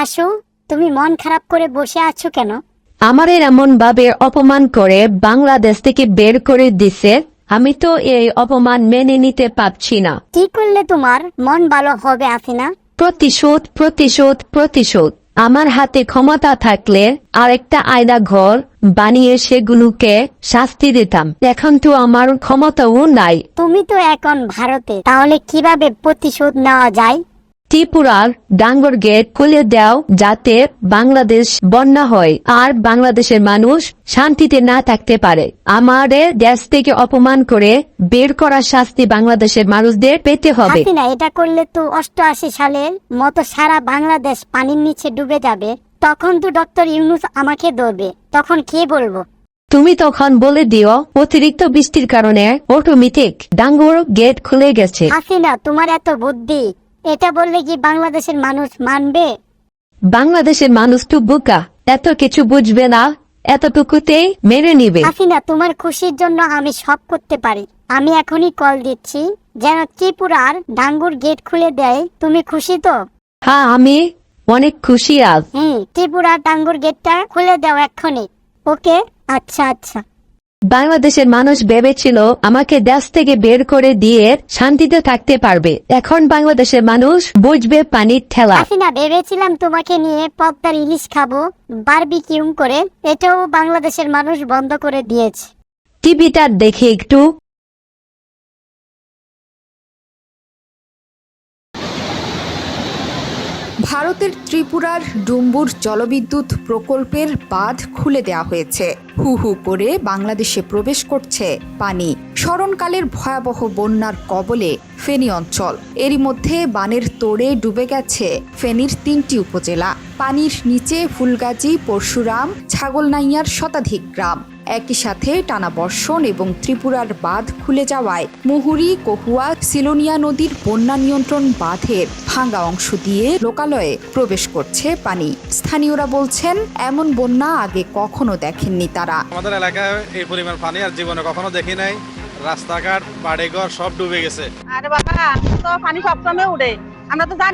হাসু, তুমি মন খারাপ করে বসে আছো কেন? আমাদের এমন ভাবে অপমান করে বাংলাদেশ থেকে বের করে দিছে, আমি তো এই অপমান মেনে নিতে পারছি না। কি করলে তোমার মন ভালো হবে হাসিনা? প্রতিশোধ, প্রতিশোধ, প্রতিশোধ। আমার হাতে ক্ষমতা থাকলে আরেকটা আয়না ঘর বানিয়ে সেগুলোকে শাস্তি দিতাম। এখন তো আমার ক্ষমতাও নাই। তুমি তো এখন ভারতে, তাহলে কিভাবে প্রতিশোধ নেওয়া যায়? ত্রিপুরার ডাঙ্গর গেট খুলে দাও, যাতে বাংলাদেশ বন্যা হয় আর বাংলাদেশের মানুষ শান্তিতে না থাকতে পারে। আমাদের দেশ থেকে অপমান করে বের করার শাস্তি বাংলাদেশের মানুষদের পেতে হবে। হাসিনা, এটা করলে তো 88 সালের মতো সারা বাংলাদেশ পানির নিচে ডুবে যাবে। তখন তো ডক্টর ইউনূস আমাকে ধরবে, তখন কি বলবো? তুমি তখন বলে দিও অতিরিক্ত বৃষ্টির কারণে অটোমেটিক ডাঙ্গর গেট খুলে গেছে। হাসিনা, তোমার এত বুদ্ধি, এটা বললে কি বাংলাদেশের মানুষ মানবে? বাংলাদেশের মানুষ তো বোকা, এত কিছু বুঝবে না, এতটুকুতেই মেনে নিবে। হাসিনা, তোমার খুশির জন্য আমি সব করতে পারি। আমি এখনই কল দিচ্ছি যেন ত্রিপুরার ডাঙ্গুর গেট খুলে দেয়। তুমি খুশি তো? হ্যাঁ, আমি অনেক খুশি আজ। ত্রিপুরার ডাঙ্গুর গেটটা খুলে দাও এক্ষুনি। ওকে, আচ্ছা আচ্ছা। বাংলাদেশের মানুষ ভেবেছিল আমাকে দেশ থেকে বের করে দিয়ে শান্তিতে থাকতে পারবে। এখন বাংলাদেশের মানুষ বুঝবে পানির ঠেলা। হাসিনা, ভেবেছিলাম তোমাকে নিয়ে পদ্মার ইলিশ খাবো বারবিকিউ করে, এটাও বাংলাদেশের মানুষ বন্ধ করে দিয়েছে। টিভিটা দেখে একটু। ভারতের ত্রিপুরার ডুম্বুর জলবিদ্যুৎ প্রকল্পের বাঁধ খুলে দেওয়া হয়েছে। হু হু করে বাংলাদেশে প্রবেশ করছে পানি। স্মরণকালের ভয়াবহ বন্যার কবলে ফেনী অঞ্চল। এরই মধ্যে বানের তোড়ে ডুবে গেছে ফেনীর 3টি উপজেলা। পানির নিচে ফুলগাজী, পরশুরাম, ছাগলনাইয়ার শতাধিক গ্রাম। একই সাথে টানা বর্ষণ এবং ত্রিপুরার বাঁধ খুলে যাওয়ায় মুহুরী, কহুয়া, সিলোনিয়া নদীর বন্যা নিয়ন্ত্রণ বাঁধের ভাঙা অংশ দিয়ে লোকালয়ে প্রবেশ করছে পানি। স্থানীয়রা বলছেন, এমন বন্যা আগে কখনো দেখেননি তারা। আমাদের এলাকায় এই পরিমাণ পানি আর জীবনে কখনো দেখি নাই। রাস্তাঘাট, বাড়িঘর সব ডুবে গেছে। আরে বাবা, তো পানি সবসময় উঠে, আমরা তো জানি।